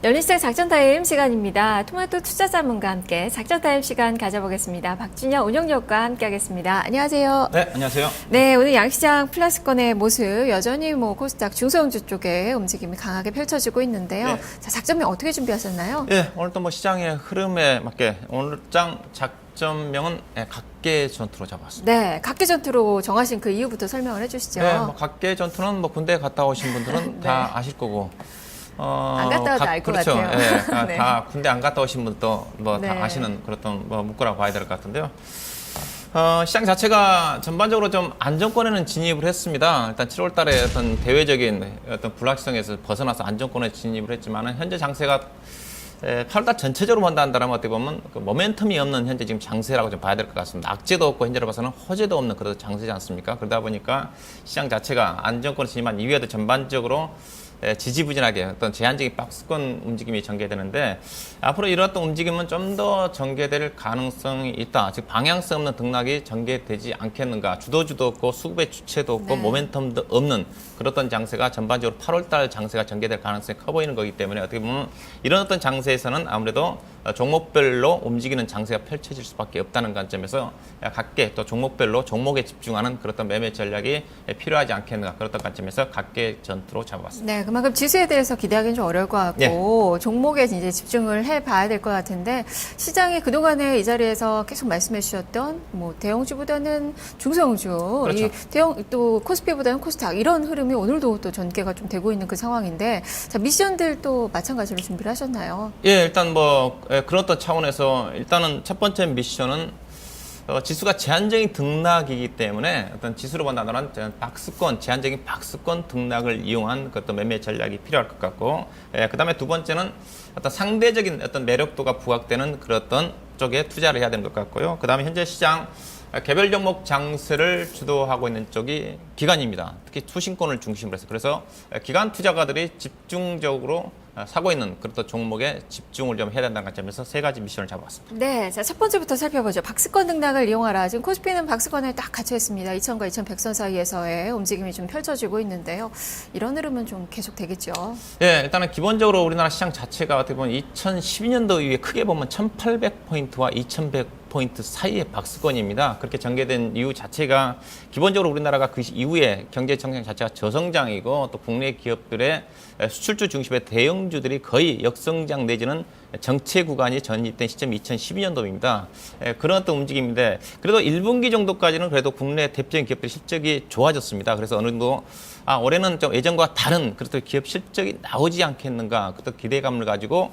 연일생 작전타임 시간입니다. 토마토 투자 자문과 함께 작전타임 시간 가져보겠습니다. 박준영 운영력과 함께하겠습니다. 안녕하세요. 네, 안녕하세요. 네, 오늘 양시장 플러스권의 모습 여전히 코스닥 중소형주 쪽에 움직임이 강하게 펼쳐지고 있는데요. 네. 자, 작전명 어떻게 준비하셨나요? 네, 오늘도 시장의 흐름에 맞게 오늘 장 작전명은 각계 전투로 잡았습니다. 네, 각계 전투로 정하신 그 이유부터 설명을 해주시죠. 네, 각계 전투는 군대 갔다 오신 분들은 네. 다 아실 거고. 안 갔다 와도 알 것 그렇죠. 같아요. 네, 다 군대 안 갔다 오신 분도 다 네. 아시는 그런 문구라고 봐야 될 것 같은데요. 시장 자체가 전반적으로 좀 안정권에는 진입을 했습니다. 일단 7월 달에 어떤 대외적인 어떤 불확실성에서 벗어나서 안정권에 진입을 했지만은 현재 장세가 8월달 전체적으로 본다면 어떻게 보면 그 모멘텀이 없는 현재 지금 장세라고 좀 봐야 될 것 같습니다. 악재도 없고 현재로 봐서는 호재도 없는 그런 장세지 않습니까? 그러다 보니까 시장 자체가 안정권에 진입한 이후에도 전반적으로 지지부진하게 어떤 제한적인 박스권 움직임이 전개되는데 앞으로 이런 어떤 움직임은 좀 더 전개될 가능성이 있다. 즉 방향성 없는 등락이 전개되지 않겠는가. 주도주도 없고 수급의 주체도 없고 네. 모멘텀도 없는 그런 장세가 전반적으로 8월달 장세가 전개될 가능성이 커 보이는 거기 때문에 어떻게 보면 이런 어떤 장세에서는 아무래도 종목별로 움직이는 장세가 펼쳐질 수밖에 없다는 관점에서 각계 또 종목별로 종목에 집중하는 그런 매매 전략이 필요하지 않겠는가 그렇던 관점에서 각계 전투로 잡아봤습니다. 네, 그만큼 지수에 대해서 기대하기는 좀 어려울 것 같고 종목에 이제 집중을 해봐야 될 것 같은데 시장이 그동안에 이 자리에서 계속 말씀해 주셨던 대형주보다는 중소형주, 그렇죠. 이 대형 또 코스피보다는 코스닥 이런 흐름이 오늘도 또 전개가 좀 되고 있는 그 상황인데 자 미션들 또 마찬가지로 준비를 하셨나요? 예, 일단 그런 어떤 차원에서 일단은 첫 번째 미션은 지수가 제한적인 등락이기 때문에 어떤 지수로 본다면 박스권, 제한적인 박스권 등락을 이용한 그 어떤 매매 전략이 필요할 것 같고, 그 다음에 두 번째는 어떤 상대적인 어떤 매력도가 부각되는 그런 어떤 쪽에 투자를 해야 되는 것 같고요. 그 다음에 현재 시장 개별 종목 장세를 주도하고 있는 쪽이 기관입니다. 특히 투신권을 중심으로 해서 그래서 기관 투자가들이 집중적으로 사고 있는 그런 종목에 집중을 좀 해야 된다는 관점에서 세 가지 미션을 잡아봤습니다. 네, 자, 첫 번째부터 살펴보죠. 박스권 등락을 이용하라. 지금 코스피는 박스권에 딱 갇혀 있습니다. 2000과 2100선 사이에서의 움직임이 좀 펼쳐지고 있는데요. 이런 흐름은 좀 계속 되겠죠. 예, 일단은 기본적으로 우리나라 시장 자체가 어떻게 보면 2012년도 이후에 크게 보면 1800포인트와 2100포인트 사이의 박스권입니다. 그렇게 전개된 이유 자체가 기본적으로 우리나라가 그 이후에 경제 성장 자체가 저성장이고 또 국내 기업들의 수출주 중심의 대형주들이 거의 역성장 내지는 정체 구간이 전입된 시점이 2012년도입니다. 그런 어떤 움직임인데 그래도 1분기 정도까지는 그래도 국내 대표적인 기업들의 실적이 좋아졌습니다. 그래서 어느 정도 올해는 좀 예전과 다른 그런 기업 실적이 나오지 않겠는가 그런 기대감을 가지고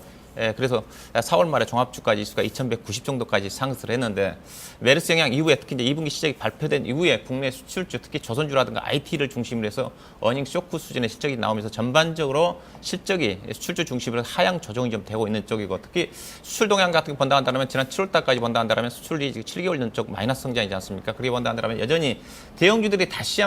그래서 4월 말에 종합주가 지수가 2190 정도까지 상승을 했는데 메르스 영향 이후에 특히 이제 2분기 실적이 발표된 이후에 국내 수출주 특히 조선주라든가 IT를 중심으로 해서 어닝 쇼크 수준의 실적이 나오면서 전반적으로 실적이 수출주 중심으로 해서 하향 조정이 좀 되고 있는 쪽이고 특히 수출 동향 같은 거 본다 한다면 지난 7월 달까지 본다 한다면 수출이 지금 7개월 연속 마이너스 성장이지 않습니까? 그렇게 본다 한다면 여전히 대형주들이 다시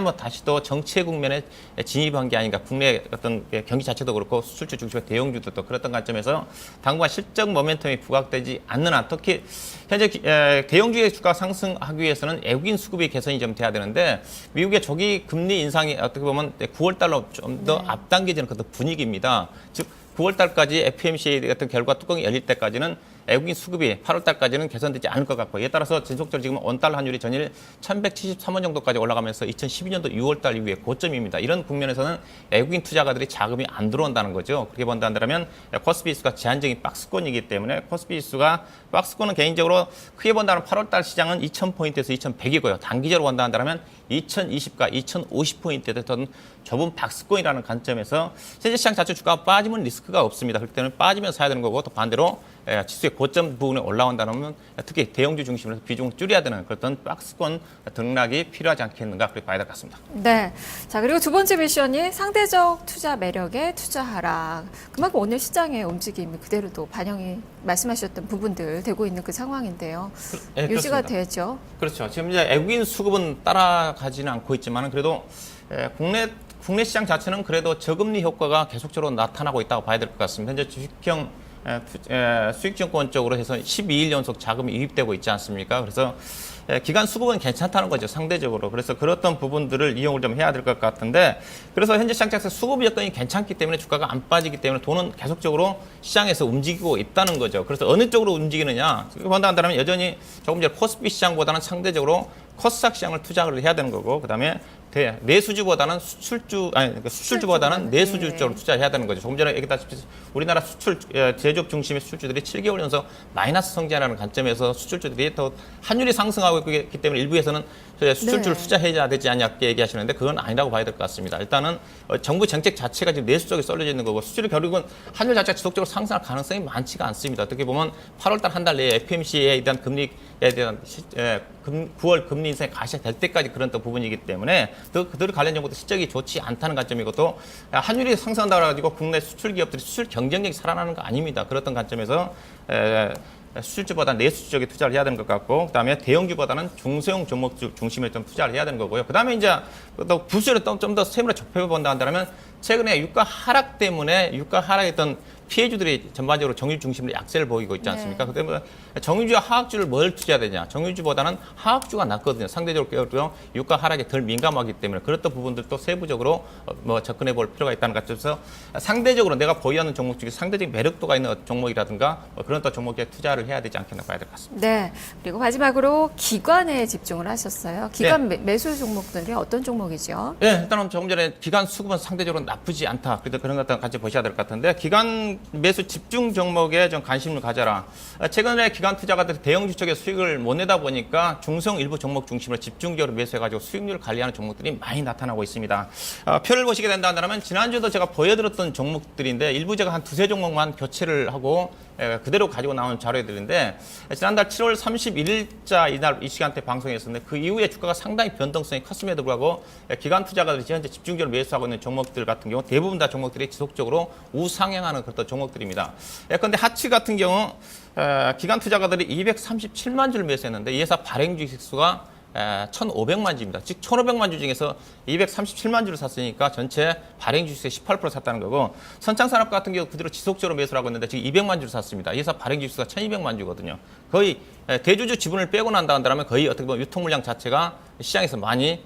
또 정체 국면에 진입한 게 아닌가 국내 어떤 경기 자체도 그렇고 수출주 중심의 대형주들도 그랬던 관점에서 당분간 실적 모멘텀이 부각되지 않는 한 특히 현재 대형주의 주가 상승하기 위해서는 외국인 수급이 개선이 좀 돼야 되는데 미국의 조기 금리 인상이 어떻게 보면 9월 달로 좀 더 앞당겨지는 그런 분위기입니다. 즉 9월 달까지 FOMC 같은 결과 뚜껑이 열릴 때까지는 외국인 수급이 8월 달까지는 개선되지 않을 것 같고 이에 따라서 지속적으로 지금 원달러 환율이 전일 1173원 정도까지 올라가면서 2012년도 6월 달 이후에 고점입니다. 이런 국면에서는 외국인 투자가들이 자금이 안 들어온다는 거죠. 그렇게 본다면 코스피 지수가 제한적인 박스권이기 때문에 코스피 지수가 박스권은 개인적으로 크게 본다면 8월 달 시장은 2000포인트에서 2100이고요. 단기적으로 본다면 2020과 2050포인트에 대한 좁은 박스권이라는 관점에서 현재 시장 자체 주가가 빠지면 리스크가 없습니다. 그렇기 때문에 빠지면 사야 되는 거고 또 반대로 지수의 고점 부분에 올라온다면 특히 대형주 중심으로 비중을 줄여야 되는 그런 박스권 등락이 필요하지 않겠는가 그렇게 봐야 될 것 같습니다. 네. 자, 그리고 두 번째 미션이 상대적 투자 매력에 투자하라. 그만큼 오늘 시장의 움직임이 그대로도 반영이 말씀하셨던 부분들 되고 있는 그 상황인데요. 유지가 되죠. 그렇죠. 지금 이제 외국인 수급은 따라가지는 않고 있지만 그래도 국내 시장 자체는 그래도 저금리 효과가 계속적으로 나타나고 있다고 봐야 될 것 같습니다. 현재 주식형 수익증권 쪽으로 해서 12일 연속 자금이 유입되고 있지 않습니까? 그래서 기간 수급은 괜찮다는 거죠, 상대적으로. 그래서 그렇던 부분들을 이용을 좀 해야 될 것 같은데, 그래서 현재 시장에서 수급 여건이 괜찮기 때문에 주가가 안 빠지기 때문에 돈은 계속적으로 시장에서 움직이고 있다는 거죠. 그래서 어느 쪽으로 움직이느냐, 본다 한다면 여전히 조금 전에 코스피 시장보다는 상대적으로 코스닥 시장을 투자를 해야 되는 거고, 그다음에 내수주보다는 수출주보다는 내수주 쪽으로 투자해야 되는 거죠. 조금 전에 얘기했다시피 우리나라 수출 제조업 중심의 수출주들이 7개월 연속 마이너스 성장하는 관점에서 수출주들이 더 환율이 상승하고 있기 때문에 일부에서는 수출주를 투자해야 되지 않냐 얘기하시는데 그건 아니라고 봐야 될 것 같습니다. 일단은 정부 정책 자체가 지금 내수 쪽에 쏠려져 있는 거고 수출이 결국은 환율 자체가 지속적으로 상승할 가능성이 많지가 않습니다. 어떻게 보면 8월달 한 달 내에 FMC에 대한 금리에 대한 9월 금리 인상이 가시될 때까지 그런 또 부분이기 때문에 그들 관련 정보도 실적이 좋지 않다는 관점이고 또 환율이 상승한다고 해가지고 국내 수출 기업들이 수출 경쟁력이 살아나는 거 아닙니다. 그렇던 관점에서 수출주보다 내수주 쪽에 투자를 해야 되는 것 같고, 그다음에 대형주보다는 중소형 종목 중심에 좀 투자를 해야 되는 거고요. 그다음에 이제 또 부수를 좀 더 세밀하게 좁혀본다 한다면 최근에 유가 하락 때문에 유가 하락했던 피해주들이 전반적으로 정유 중심으로 약세를 보이고 있지 않습니까? 그 때문에 정유주와 하락주를 뭘 투자해야 되냐? 정유주보다는 하락주가 낫거든요. 상대적으로 유가 하락에 덜 민감하기 때문에 그렇던 부분들도 세부적으로 접근해 볼 필요가 있다는 것 같아서 상대적으로 내가 보유하는 종목 중에 상대적인 매력도가 있는 종목이라든가 그런 또 종목에 투자를 해야 되지 않겠나 봐야 될 것 같습니다. 네. 그리고 마지막으로 기관에 집중을 하셨어요. 기관 매수 종목들이 어떤 종목이죠? 네, 일단은 조금 전에 기관 수급은 상대적으로 나쁘지 않다. 그래서 그런 것들 같이 보셔야 될 것 같은데 기관 매수 집중 종목에 좀 관심을 가져라. 최근에 기관 투자가들이 대형주 쪽에 수익을 못 내다 보니까 중성 일부 종목 중심으로 집중적으로 매수해가지고 수익률을 관리하는 종목들이 많이 나타나고 있습니다. 표를 보시게 된다면 지난주도 제가 보여드렸던 종목들인데 일부 제가 한 두세 종목만 교체를 하고 그대로 가지고 나온 자료들인데 지난달 7월 31일자 이날 이 시간대 방송했었는데 그 이후에 주가가 상당히 변동성이 컸음에도 불구하고 기관 투자가들이 현재 집중적으로 매수하고 있는 종목들 같은 경우 대부분 다 종목들이 지속적으로 우상향하는 그런 종목들입니다. 그런데 하치 같은 경우 기관 투자가들이 237만 주를 매수했는데 이 회사 발행 주식 수가 1,500만 주입니다. 즉 1,500만 주 중에서 237만 주를 샀으니까 전체 발행 주식의 18% 샀다는 거고 선창산업 같은 경우 그대로 지속적으로 매수를 하고 있는데 지금 200만 주를 샀습니다. 이 회사 발행 주식 수가 1,200만 주거든요. 거의 대주주 지분을 빼고 난다 한다면 거의 어떻게 보면 유통 물량 자체가 시장에서 많이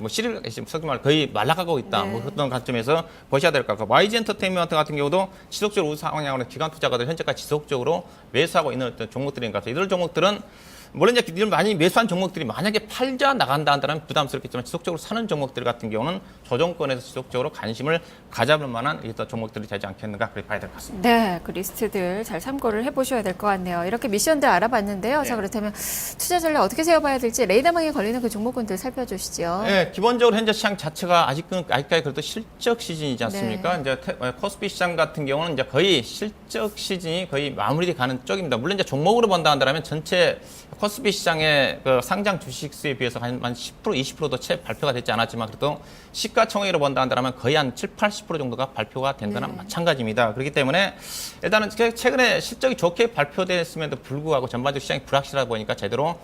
실을 속히 말 거의 말라가고 있다. 뭐 그런 관점에서 보셔야 될 것 같고 YG 엔터테인먼트 같은 경우도 지속적으로 우상향하는 기관 투자가들 현재까지 지속적으로 매수하고 있는 어떤 종목들인 것 같아요. 이들 종목들은 물론 이제 이런 많이 매수한 종목들이 만약에 팔자 나간다 한다면 부담스럽겠지만 지속적으로 사는 종목들 같은 경우는 조정권에서 지속적으로 관심을 가져볼 만한 이런 종목들이 되지 않겠는가 그렇게 봐야 될 것 같습니다. 네, 그 리스트들 잘 참고를 해보셔야 될 것 같네요. 이렇게 미션들 알아봤는데요. 네. 자, 그렇다면 투자 전략 어떻게 세워봐야 될지 레이더망에 걸리는 그 종목군들 살펴주시죠. 네, 기본적으로 현재 시장 자체가 아직까지 그래도 실적 시즌이지 않습니까? 이제 코스피 시장 같은 경우는 이제 거의 실적 시즌이 거의 마무리돼 가는 쪽입니다. 물론 이제 종목으로 본다 한다면 전체 코스피 시장의 그 상장 주식 수에 비해서 한 10%, 20%도 채 발표가 되지 않았지만 그래도 시가총액으로 본다 한다면 거의 한 7, 80% 정도가 발표가 된 거나 마찬가지입니다. 그렇기 때문에 일단은 최근에 실적이 좋게 발표됐음에도 불구하고 전반적으로 시장이 불확실하다 보니까 제대로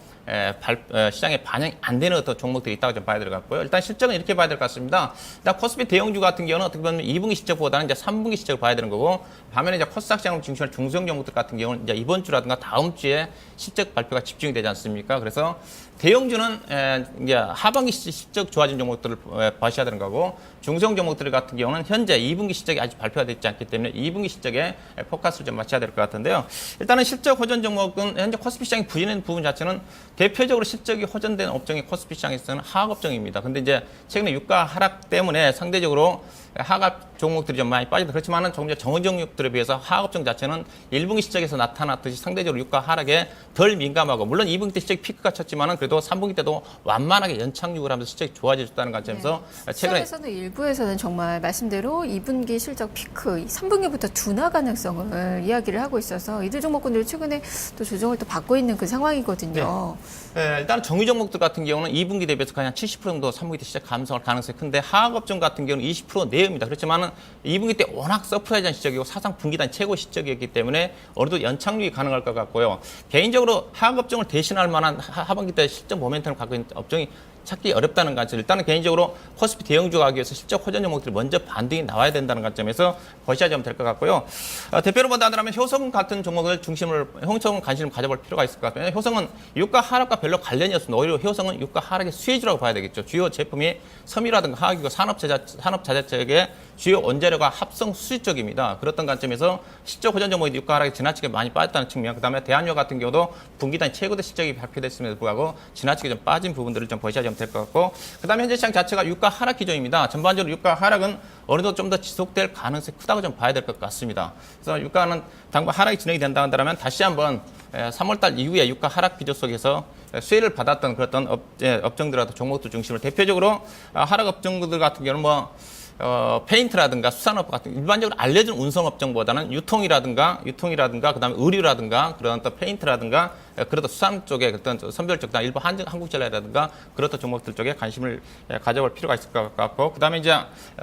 시장에 반영이 안 되는 어떤 종목들이 있다고 좀 봐야 될 것 같고요. 일단 실적은 이렇게 봐야 될 것 같습니다. 일단 코스피 대형주 같은 경우는 어떻게 보면 2분기 실적보다는 이제 3분기 실적을 봐야 되는 거고 반면에 이제 코스닥 시장을 중심으로 중소형 종목들 같은 경우는 이제 이번 주라든가 다음 주에 실적 발표가 집중이 되지 않습니까? 그래서 대형주는 이제 하반기 실적 좋아진 종목들을 봐셔야 되는 거고 중소형 종목들 같은 경우는 현재 2분기 실적이 아직 발표가 되지 않기 때문에 2분기 실적에 포커스를 좀 맞춰야 될 것 같은데요. 일단은 실적 호전 종목은 현재 코스피 시장이 부진한 부분 자체는 대표적으로 실적이 호전된 업종이 코스피 시장에서는 하락 업종입니다. 근데 이제 최근에 유가 하락 때문에 상대적으로 하락 종목들이 좀 많이 빠진다. 그렇지만은 조금 정원 종목들에 비해서 하락 업종 자체는 1분기 실적에서 나타났듯이 상대적으로 유가 하락에 덜 민감하고 물론 2분기 때 실적이 피크가 쳤지만은 그래도 3분기 때도 완만하게 연착륙을 하면서 실적이 좋아졌다는 관점에서 최근에 시장에서는 일부에서는 정말 말씀대로 2분기 실적 피크, 3분기부터 둔화 가능성을 이야기를 하고 있어서 이들 종목군들이 최근에 또 조정을 또 받고 있는 그 상황이거든요. 일단 정유 종목들 같은 경우는 2분기 대비해서 그냥 70% 정도 3분기 때 시작 감소할 가능성이 큰데 하락 업종 같은 경우는 20% 내외입니다. 그렇지만은 2분기 때 워낙 서프라이즈한 실적이고 사상 분기단 최고 실적이었기 때문에 어느 정도 연착륙이 가능할 것 같고요. 개인적으로 하락 업종을 대신할 만한 하반기 때 실적 모멘텀을 갖고 있는 업종이 찾기 어렵다는 관점. 일단은 개인적으로 코스피 대형주 가기 위해서 실적 호전 종목들이 먼저 반등이 나와야 된다는 관점에서 보셔야 될 것 같고요. 대표로 본다면 효성 같은 종목을 중심을 효성은 관심을 가져볼 필요가 있을 것 같아요. 효성은 유가 하락과 별로 관련이 없습니다. 오히려 효성은 유가 하락의 수혜주라고 봐야 되겠죠. 주요 제품이 섬유라든가 화학이고 산업자재책의 주요 원재료가 합성 수지 쪽입니다. 그렇던 관점에서 실적 호전 종목이 유가 하락이 지나치게 많이 빠졌다는 측면, 그다음에 대한유 같은 경우도 분기단 최고대 실적이 발표됐음에도 불구하고 지나치게 좀 빠진 부분들을 좀 보셔야 될 것 같고, 그다음에 현재 시장 자체가 유가 하락 기조입니다. 전반적으로 유가 하락은 어느 정도 좀 더 지속될 가능성이 크다고 좀 봐야 될 것 같습니다. 그래서 유가는 당분 하락이 진행이 된다 한다면 다시 한번 3월달 이후에 유가 하락 기조 속에서 수혜를 받았던 그런 업종들하고 종목들 중심으로 대표적으로 하락 업종들 같은 경우는 페인트라든가 수산업 같은 일반적으로 알려진 운송 업종보다는 유통이라든가 그다음에 의류라든가 그런 또 페인트라든가 그런 수산 쪽에 그런 선별적 일부 한국전략이라든가 그런 종목들 쪽에 관심을 가져볼 필요가 있을 것 같고, 그다음에 이제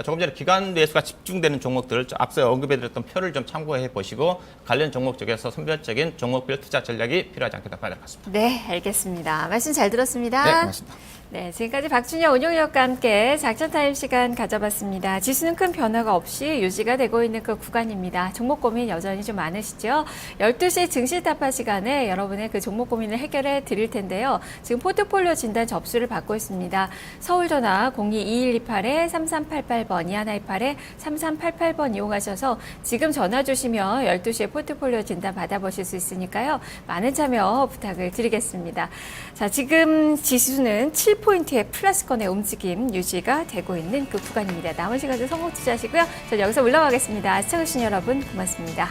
조금 전에 기관 매수가 집중되는 종목들 앞서 언급해드렸던 표를 좀 참고해 보시고 관련 종목 쪽에서 선별적인 종목별 투자 전략이 필요하지 않겠다 봐야 될 것 같습니다. 네, 알겠습니다. 말씀 잘 들었습니다. 네, 고맙습니다. 네, 지금까지 박준영 운용위원과 함께 작전타임 시간 가져봤습니다. 지수는 큰 변화가 없이 유지가 되고 있는 그 구간입니다. 종목 고민 여전히 좀 많으시죠? 12시 증시 타파 시간에 여러분의 그 종목 고민을 해결해 드릴 텐데요. 지금 포트폴리오 진단 접수를 받고 있습니다. 서울전화 02-2128-3388번, 2128-3388번 이용하셔서 지금 전화 주시면 12시에 포트폴리오 진단 받아보실 수 있으니까요. 많은 참여 부탁을 드리겠습니다. 자, 지금 지수는 7포인트의 플러스권의 움직임 유지가 되고 있는 그 구간입니다. 남은 시간도 성공 투자하시고요. 저는 여기서 물러가겠습니다. 시청해주신 여러분 고맙습니다.